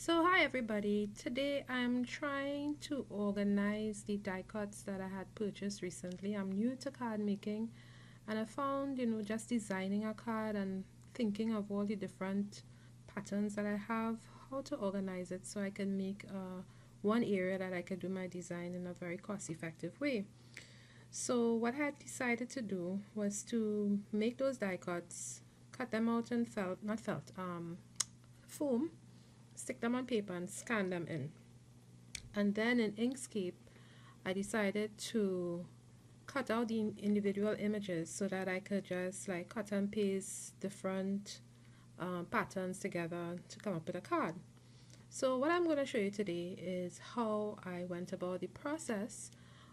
So hi everybody, today I'm trying to organize the die cuts that I had purchased recently. I'm new to card making and I found, just designing a card and thinking of all the different patterns that I have, how to organize it so I can make one area that I can do my design in a very cost effective way. So what I had decided to do was to make those die cuts, cut them out in felt, not felt, foam, stick them on paper and scan them in. And then in Inkscape, I decided to cut out the individual images so that I could just like cut and paste different patterns together to come up with a card. So what I'm going to show you today is how I went about the process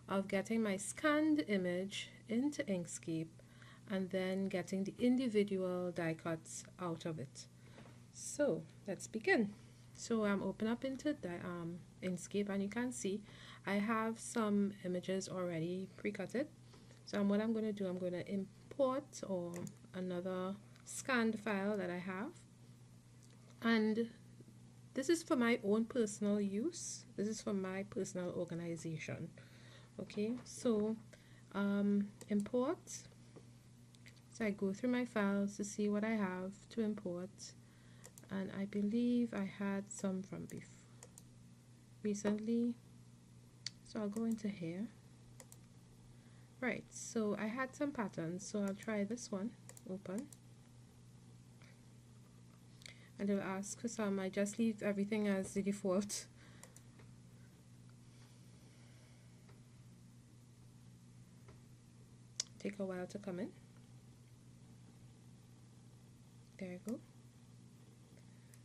of getting my scanned image into Inkscape and then getting the individual die cuts out of it. So let's begin. So I'm open up into the Inkscape and you can see I have some images already pre-cutted. So what I'm going to do, I'm going to import or another scanned file that I have, and this is for my own personal use. This is for my personal organization. Okay, so import. So I go through my files to see what I have to import, and I believe I had some from recently, so I'll go into here. Right, so I had some patterns, so I'll try this one. Open, and it'll ask for some. I just leave everything as the default. Take a while to come in. There you go.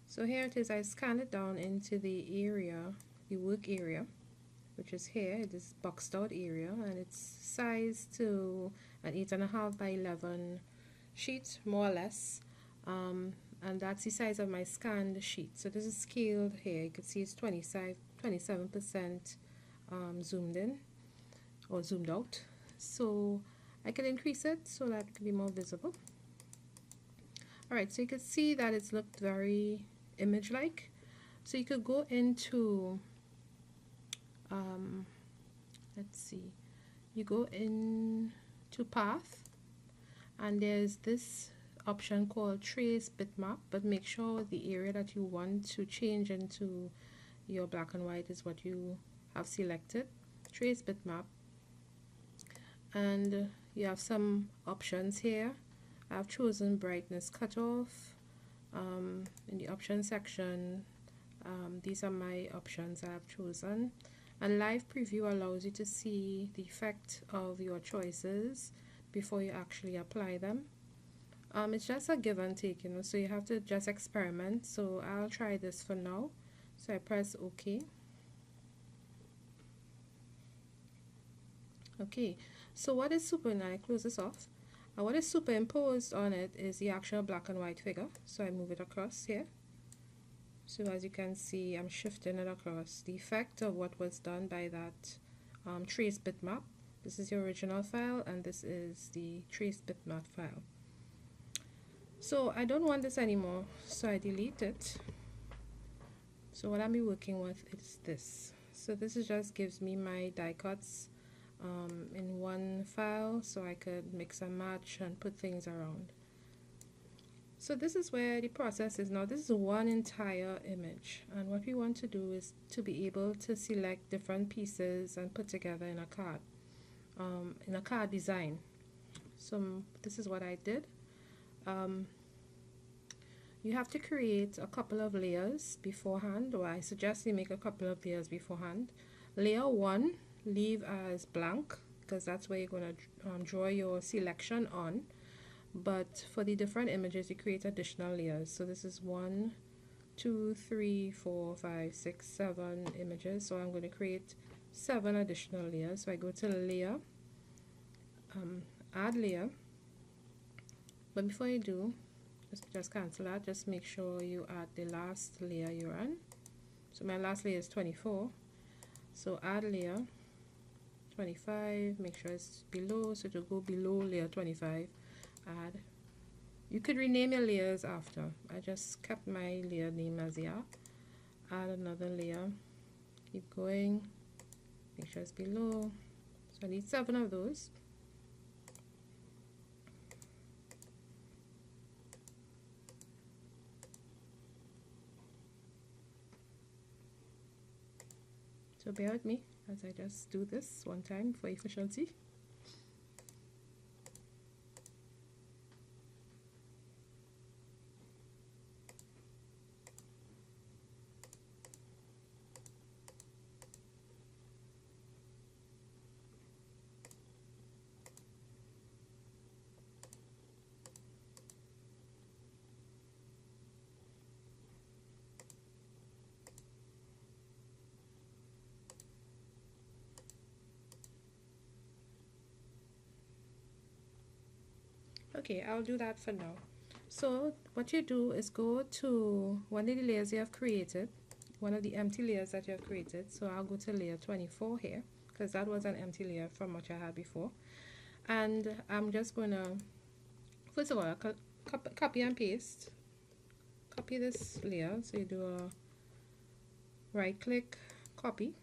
So here it is. I scanned it down into the area, the work area, which is here. It is boxed out area, and it's sized to an 8.5 by 11 sheet, more or less. And that's the size of my scanned sheet. So this is scaled here. You can see it's 27% zoomed in or zoomed out. So I can increase it so that it can be more visible. Alright, so you can see that it's looked very image-like. So you could go into, let's see, you go into path, and there's this option called trace bitmap, but make sure the area that you want to change into your black and white is what you have selected. Trace bitmap, and you have some options here. I've chosen brightness cutoff. In the option section, these are my options I've chosen, and live preview allows you to see the effect of your choices before you actually apply them. It's just a give and take, so you have to just experiment. So I'll try this for now, so I press OK. Okay, so what is I close this off. What is superimposed on it is the actual black and white figure. So I move it across here. So as you can see, I'm shifting it across. The effect of what was done by that trace bitmap. This is the original file, and this is the trace bitmap file. So I don't want this anymore, so I delete it. So what I'll be working with is this. So this is just gives me my die cuts in one file, so I could mix and match and put things around. So this is where the process is now. This is one entire image, and what we want to do is to be able to select different pieces and put together in a card design. So this is what I did. You have to create a couple of layers beforehand, or I suggest you make a couple of layers beforehand. Layer 1 leave as blank, because that's where you're going to draw your selection on, but for the different images you create additional layers. So this is 1, 2, 3, 4, 5, 6, 7 images, so I'm going to create 7 additional layers. So I go to layer, add layer, but before you do, just cancel that. Just make sure you add the last layer you're on. So my last layer is 24, so add layer 25, make sure it's below, so to go below layer 25, add. You could rename your layers after. I just kept my layer name as yeah. add another layer. Keep going, make sure it's below. So I need 7 of those. So bear with me as I just do this one time for efficiency. Okay, I'll do that for now. So what you do is go to one of the layers you have created, one of the empty layers that you have created. So I'll go to layer 24 here because that was an empty layer from what I had before. And I'm just going to, first of all, copy and paste. Copy this layer. So you do a right click, copy.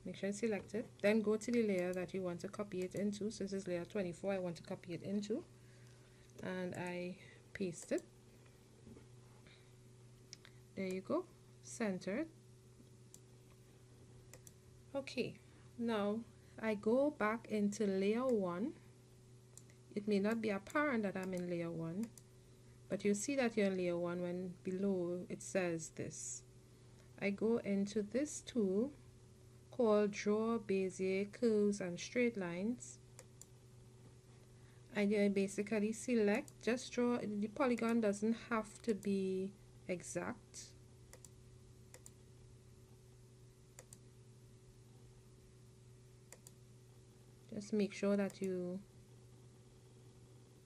Make sure it's selected. Then go to the layer that you want to copy it into. So this is layer 24 I want to copy it into. And I paste it. There you go. Centered. Okay. Now I go back into layer 1. It may not be apparent that I'm in layer 1, but you see that you're in layer 1 when below it says this. I go into this tool called Draw Bezier Curves and Straight Lines. I basically select, just draw, the polygon doesn't have to be exact. Just make sure that you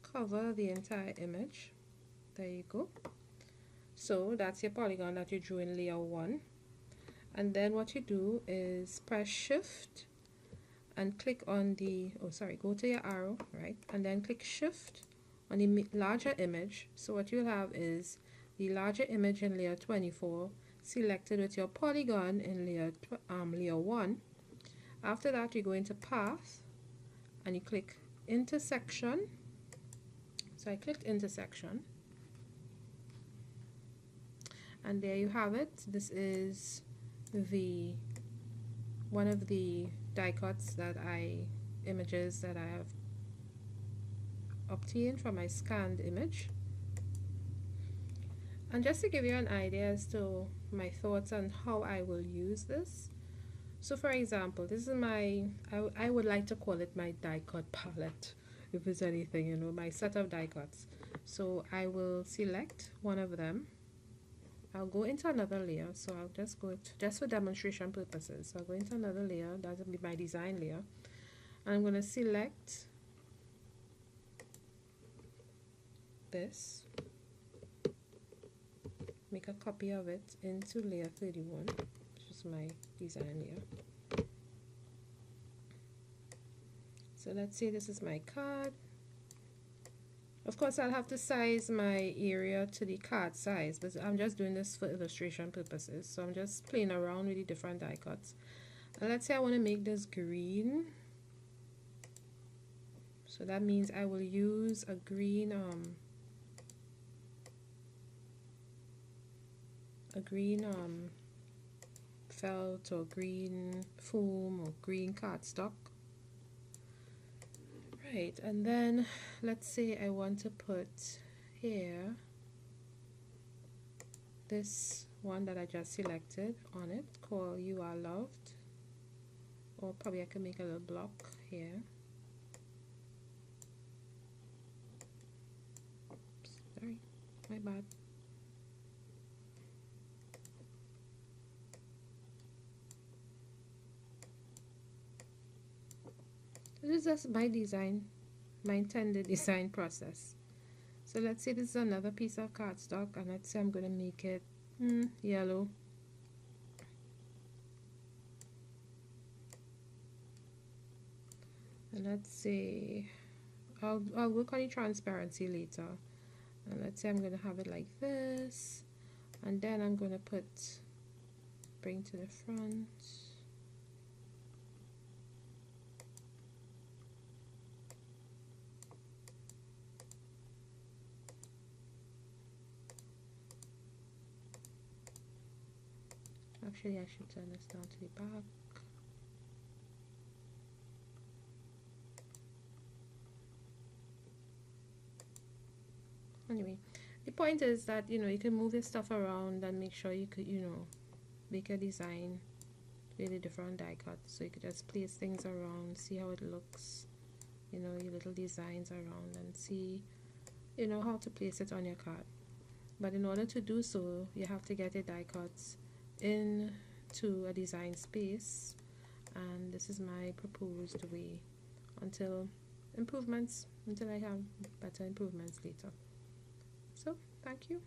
cover the entire image. There you go. So that's your polygon that you drew in layer 1. And then what you do is press Shift and click on the, go to your arrow, right? And then click Shift on the larger image. So what you'll have is the larger image in layer 24 selected with your polygon in layer 1. After that, you go into Path and you click Intersection. So I clicked Intersection. And there you have it. This is one of the die cuts images that I have obtained from my scanned image. And just to give you an idea as to my thoughts on how I will use this. So for example, this is I would like to call it my die cut palette, if it's anything, you know, my set of die cuts. So I will select one of them. I'll go into another layer, so I'll just go just for demonstration purposes. So I'll go into another layer, that will be my design layer. And I'm going to select this, make a copy of it into layer 31, which is my design layer. So let's say this is my card. Of course, I'll have to size my area to the card size, but I'm just doing this for illustration purposes. So I'm just playing around with the different die cuts. And let's say I want to make this green. So that means I will use a green felt or green foam or green cardstock. Right, and then let's say I want to put here this one that I just selected on it called You Are Loved, or probably I can make a little block here. Oops, sorry, my bad. This is just my design, my intended design process. So let's say this is another piece of cardstock, and let's say I'm going to make it yellow. And let's say I'll work on the transparency later. And let's say I'm going to have it like this, and then I'm going to put bring to the front. Actually, I should turn this down to the back. Anyway, the point is that you can move your stuff around and make sure you could make a design with a different die cuts. So you could just place things around, see how it looks, your little designs around, and see how to place it on your card. But in order to do so, you have to get your die cuts into a design space, and this is my proposed way until I have better improvements later. So thank you.